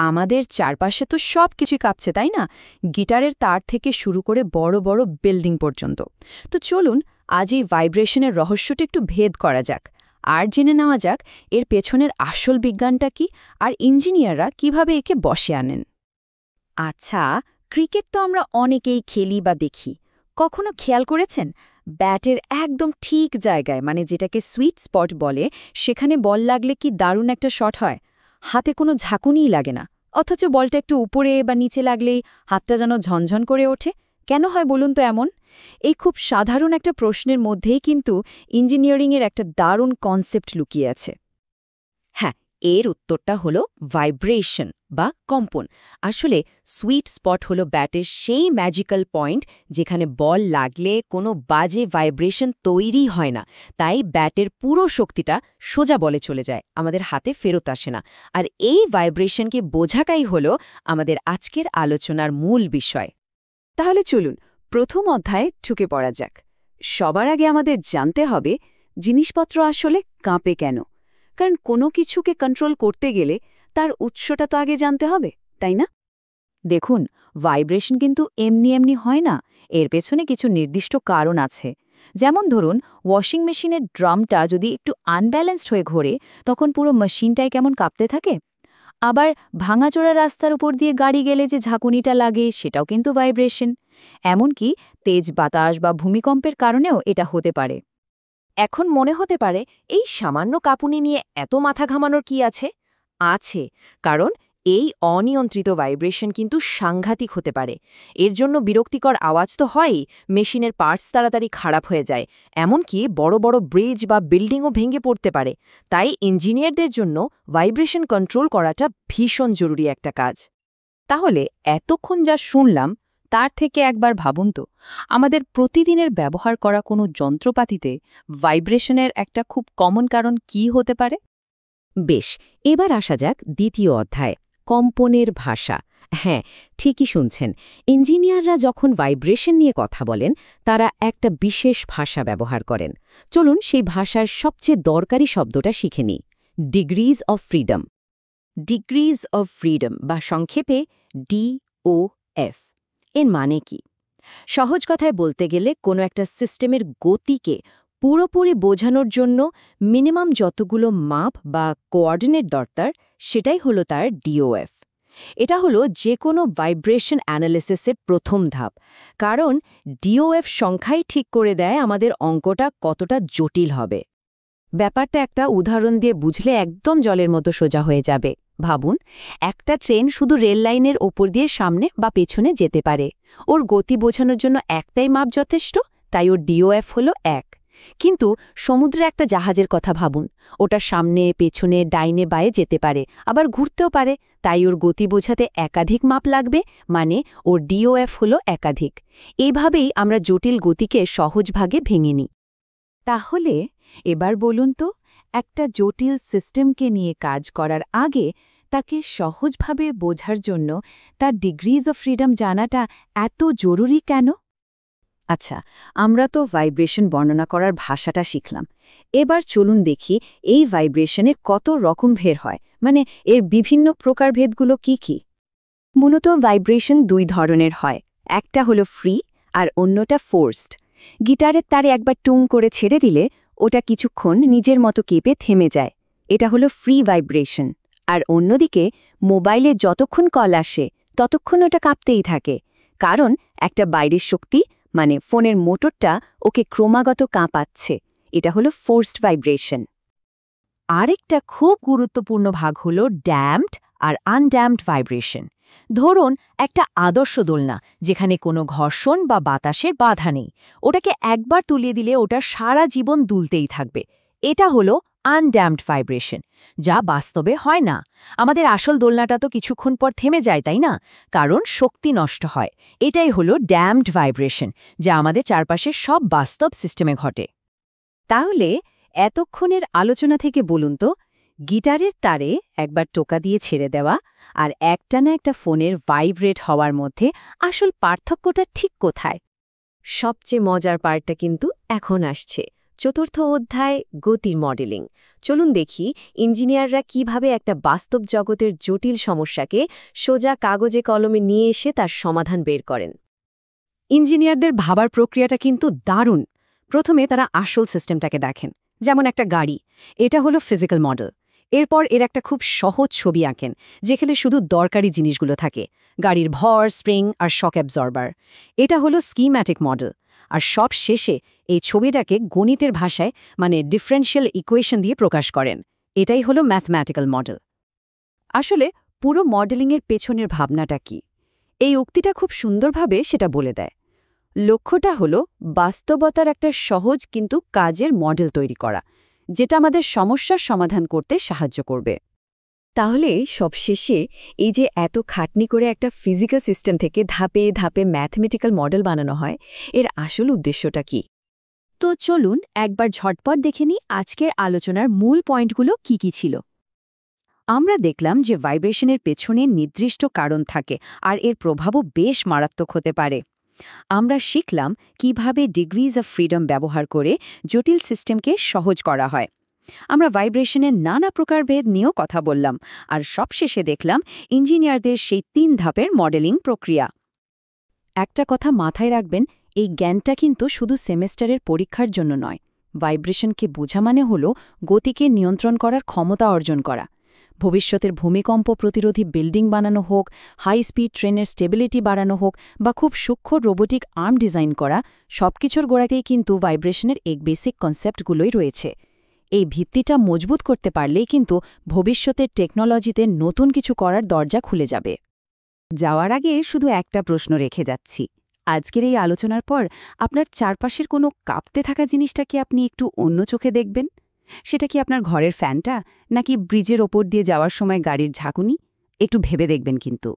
আমাদের চারপাশে তো সব কিছুই কাঁপছে, তাই না? গিটারের তার থেকে শুরু করে বড় বড় বিল্ডিং পর্যন্ত। তো চলুন আজ এই ভাইব্রেশনের রহস্যটা একটু ভেদ করা যাক, আর জেনে নেওয়া যাক এর পেছনের আসল বিজ্ঞানটা কি, আর ইঞ্জিনিয়াররা কিভাবে একে বশে আনেন। আচ্ছা, ক্রিকেট তো আমরা অনেকেই খেলি বা দেখি। কখনো খেয়াল করেছেন ব্যাটের একদম ঠিক জায়গায়, মানে যেটাকে সুইট স্পট বলে, সেখানে বল লাগলে কি দারুণ একটা শট হয়? হাতে কোনো ঝাঁকুনিই লাগে না, অথচ বলটা একটু উপরে বা নিচে লাগলেই হাতটা যেন ঝনঝন করে ওঠে। কেন হয় বলুন তো এমন? এই খুব সাধারণ একটা প্রশ্নের মধ্যেই কিন্তু ইঞ্জিনিয়ারিংয়ের একটা দারুণ কনসেপ্ট লুকিয়ে আছে। হ্যাঁ, এর উত্তরটা হলো ভাইব্রেশন বা কম্পন। আসলে সুইট স্পট হলো ব্যাটের সেই ম্যাজিক্যাল পয়েন্ট যেখানে বল লাগলে কোনো বাজে ভাইব্রেশন তৈরি হয় না। তাই ব্যাটের পুরো শক্তিটা সোজা বলে চলে যায়, আমাদের হাতে ফেরত আসে না। আর এই ভাইব্রেশনকে বোঝাটাই হলো আমাদের আজকের আলোচনার মূল বিষয়। তাহলে চলুন প্রথম অধ্যায়ে ঢুকে পড়া যাক। সবার আগে আমাদের জানতে হবে জিনিসপত্র আসলে কাঁপে কেন। কারণ কোনো কিছুকে কন্ট্রোল করতে গেলে তার উৎসটা তো আগে জানতে হবে, তাই না? দেখুন, ভাইব্রেশন কিন্তু এমনি এমনি হয় না, এর পেছনে কিছু নির্দিষ্ট কারণ আছে। যেমন ধরুন, ওয়াশিং মেশিনের ড্রামটা যদি একটু আনব্যালেন্সড হয়ে ঘোরে, তখন পুরো মেশিনটাই কেমন কাঁপতে থাকে। আবার ভাঙাচোরা রাস্তার উপর দিয়ে গাড়ি গেলে যে ঝাঁকুনিটা লাগে, সেটাও কিন্তু ভাইব্রেশন। এমনকি তেজ বাতাস বা ভূমিকম্পের কারণেও এটা হতে পারে। এখন মনে হতে পারে, এই সামান্য কাঁপুনি নিয়ে এত মাথা ঘামানোর কি আছে? আছে, কারণ এই অনিয়ন্ত্রিত ভাইব্রেশন কিন্তু সাংঘাতিক হতে পারে। এর জন্য বিরক্তিকর আওয়াজ তো হয়ই, মেশিনের পার্টস তাড়াতাড়ি খারাপ হয়ে যায়, এমনকি বড় বড় ব্রিজ বা বিল্ডিংও ভেঙে পড়তে পারে। তাই ইঞ্জিনিয়ারদের জন্য ভাইব্রেশন কন্ট্রোল করাটা ভীষণ জরুরি একটা কাজ। তাহলে এতক্ষণ যা শুনলাম তার থেকে একবার ভাবুন তো, আমাদের প্রতিদিনের ব্যবহার করা কোনো যন্ত্রপাতিতে ভাইব্রেশনের একটা খুব কমন কারণ কি হতে পারে? বেশ, এবার আসা যাক দ্বিতীয় অধ্যায়, কম্পনের ভাষা। হ্যাঁ, ঠিকই শুনছেন। ইঞ্জিনিয়াররা যখন ভাইব্রেশন নিয়ে কথা বলেন, তারা একটা বিশেষ ভাষা ব্যবহার করেন। চলুন সেই ভাষার সবচেয়ে দরকারি শব্দটা শিখে নিই, degrees of freedom. Degrees of freedom বা সংক্ষেপে DOF। এর মানে কি? সহজ কথায় বলতে গেলে কোনো একটা সিস্টেমের গতিকে পুরোপুরি বোঝানোর জন্য মিনিমাম যতগুলো মাপ বা কোঅর্ডিনেট দরকার, সেটাই হলো তার DOF। এটা হলো যে কোনো ভাইব্রেশন অ্যানালিসিসের প্রথম ধাপ, কারণ DOF সংখ্যাই ঠিক করে দেয় আমাদের অঙ্কটা কতটা জটিল হবে। ব্যাপারটা একটা উদাহরণ দিয়ে বুঝলে একদম জলের মতো সোজা হয়ে যাবে। ভাবুন, একটা ট্রেন শুধু রেল লাইনের ওপর দিয়ে সামনে বা পেছনে যেতে পারে। ওর গতি বোঝানোর জন্য একটাই মাপ যথেষ্ট, তাই ওর DOF হলো 1। কিন্তু সমুদ্রে একটা জাহাজের কথা ভাবুন, ওটা সামনে পেছনে ডাইনে বায়ে যেতে পারে, আবার ঘুরতেও পারে, তাই ওর গতি বোঝাতে একাধিক মাপ লাগবে, মানে ওর DOF হলো একাধিক। এইভাবেই আমরা জটিল গতিকে সহজ ভাগে ভেঙে নিই। তাহলে এবার বলুন তো, একটা জটিল সিস্টেমকে নিয়ে কাজ করার আগে তাকে সহজভাবে বোঝার জন্য তার ডিগ্রিজ অফ ফ্রিডম জানাটা এত জরুরি কেন? আচ্ছা, আমরা তো ভাইব্রেশন বর্ণনা করার ভাষাটা শিখলাম। এবার চলুন দেখি এই ভাইব্রেশনে কত রকম ভেদ হয়, মানে এর বিভিন্ন প্রকারভেদগুলো কি কি। মূলত ভাইব্রেশন দুই ধরনের হয়, একটা হলো ফ্রি আর অন্যটা ফোর্সড। গিটারের তারে একবার টুং করে ছেড়ে দিলে ওটা কিছুক্ষণ নিজের মতো কেঁপে থেমে যায়, এটা হলো ফ্রি ভাইব্রেশন। আর অন্যদিকে মোবাইলে যতক্ষণ কল আসে ততক্ষণ ওটা কাঁপতেই থাকে, কারণ একটা বাইরের শক্তি, মানে ফোনের মোটরটা ওকে ক্রমাগত কাঁপাচ্ছে, এটা হলো ফোর্সড ভাইব্রেশন। আরেকটা খুব গুরুত্বপূর্ণ ভাগ হলো ড্যাম্পড আর আনড্যাম্পড ভাইব্রেশন। ধরুন একটা আদর্শ দোলনা, যেখানে কোনো ঘর্ষণ বা বাতাসের বাধা নেই, ওটাকে একবার তুলিয়ে দিলে ওটা সারা জীবন দুলতেই থাকবে। এটা হলো আনড্যাম্পড ভাইব্রেশন, যা বাস্তবে হয় না। আমাদের আসল দোলনাটা তো কিছুক্ষণ পর থেমে যায়, তাই না? কারণ শক্তি নষ্ট হয়। এটাই হলো ড্যাম্পড ভাইব্রেশন, যা আমাদের চারপাশের সব বাস্তব সিস্টেমে ঘটে। তাহলে এতক্ষণের আলোচনা থেকে বলুন তো, গিটারের তারে একবার টোকা দিয়ে ছেড়ে দেওয়া আর একটানা একটা ফোনের ভাইব্রেট হওয়ার মধ্যে আসল পার্থক্যটা ঠিক কোথায়? সবচেয়ে মজার পার্টটা কিন্তু এখন আসছে। চতুর্থ অধ্যায় গতির মডেলিং। চলুন দেখি ইঞ্জিনিয়াররা কিভাবে একটা বাস্তব জগতের জটিল সমস্যাকে সোজা কাগজে কলমে নিয়ে এসে তার সমাধান বের করেন। ইঞ্জিনিয়ারদের ভাবার প্রক্রিয়াটা কিন্তু দারুণ। প্রথমে তারা আসল সিস্টেমটাকে দেখেন, যেমন একটা গাড়ি। এটা হলো ফিজিক্যাল মডেল। এরপর এর একটা খুব সহজ ছবি আঁকেন, যেখানে শুধু দরকারি জিনিসগুলো থাকে, গাড়ির ভর, স্প্রিং আর শক অ্যাবজর্বার। এটা হলো স্কিম্যাটিক মডেল। আর সব শেষে এই ছবিটাকে গণিতের ভাষায় মানে ডিফারেনশিয়াল ইকুয়েশন দিয়ে প্রকাশ করেন। এটাই হলো ম্যাথমেটিক্যাল মডেল। আসলে পুরো মডেলিংয়ের পেছনের ভাবনাটা কি, এই উক্তিটা খুব সুন্দরভাবে সেটা বলে দেয়। লক্ষ্যটা হলো বাস্তবতার একটা সহজ কিন্তু কাজের মডেল তৈরি করা, যেটা আমাদের সমস্যার সমাধান করতে সাহায্য করবে। তাহলে সবশেষে এই যে এত খাটনি করে একটা ফিজিক্যাল সিস্টেম থেকে ধাপে ধাপে ম্যাথমেটিক্যাল মডেল বানানো হয়, এর আসল উদ্দেশ্যটা কি? তো চলুন একবার ঝটপট দেখে নিই আজকের আলোচনার মূল পয়েন্টগুলো কি কি ছিল। আমরা দেখলাম যে ভাইব্রেশনের পেছনে নির্দিষ্ট কারণ থাকে আর এর প্রভাবও বেশ মারাত্মক হতে পারে। আমরা শিখলাম কিভাবে ডিগ্রিজ অফ ফ্রিডম ব্যবহার করে জটিল সিস্টেমকে সহজ করা হয়। আমরা ভাইব্রেশনের নানা প্রকারভেদ নিয়েও কথা বললাম, আর সবশেষে দেখলাম ইঞ্জিনিয়ারদের সেই 3 ধাপের মডেলিং প্রক্রিয়া। একটা কথা মাথায় রাখবেন, এই জ্ঞানটা কিন্তু শুধু সেমেস্টারের পরীক্ষার জন্য নয়। ভাইব্রেশনকে বোঝা মানে হল গতিকে নিয়ন্ত্রণ করার ক্ষমতা অর্জন করা। ভবিষ্যতের ভূমিকম্প প্রতিরোধী বিল্ডিং বানানো হোক, হাই স্পিড ট্রেনের স্টেবিলিটি বাড়ানো হোক, বা খুব সূক্ষ্ম রোবোটিক আর্ম ডিজাইন করা, সবকিছুর গোড়াতেই কিন্তু ভাইব্রেশনের এক বেসিক কনসেপ্টগুলোই রয়েছে। এই ভিত্তিটা মজবুত করতে পারলেই কিন্তু ভবিষ্যতের টেকনোলজিতে নতুন কিছু করার দরজা খুলে যাবে। যাওয়ার আগে শুধু একটা প্রশ্ন রেখে যাচ্ছি। আজকের এই আলোচনার পর আপনার চারপাশের কোনো কাঁপতে থাকা জিনিসটাকে আপনি একটু অন্য চোখে দেখবেন? সেটা কি আপনার ঘরের ফ্যানটা, নাকি ব্রিজের ওপর দিয়ে যাওয়ার সময় গাড়ির ঝাঁকুনি? একটু ভেবে দেখবেন কিন্তু।